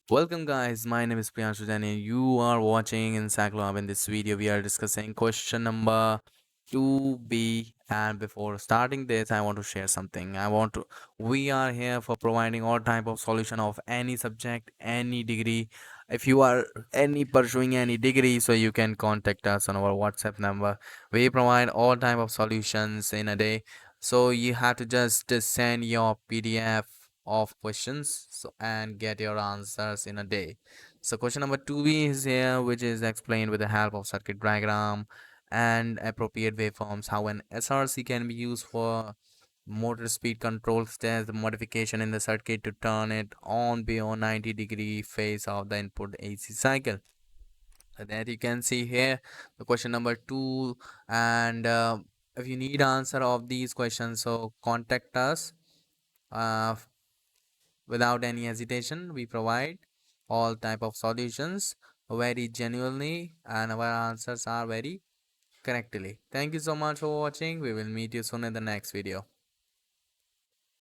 Welcome guys, my name is Priyanshu and you are watching Encyclopedia. In this video we are discussing question number 2B, and before starting this I want to share something. We are here for providing all type of solution of any subject, any degree. If you are any pursuing any degree, so you can contact us on our WhatsApp number. We provide all type of solutions in a day, so you have to just send your PDF of questions and get your answers in a day. So question number 2B is here, which is explained with the help of circuit diagram and appropriate waveforms how an SRC can be used for motor speed control steps the modification in the circuit to turn it on beyond 90-degree phase of the input AC cycle. So that you can see here the question number 2, and if you need answer of these questions, so contact us. uh, Without any hesitation, we provide all type of solutions very genuinely, and our answers are very correctly. Thank you so much for watching. We will meet you soon in the next video.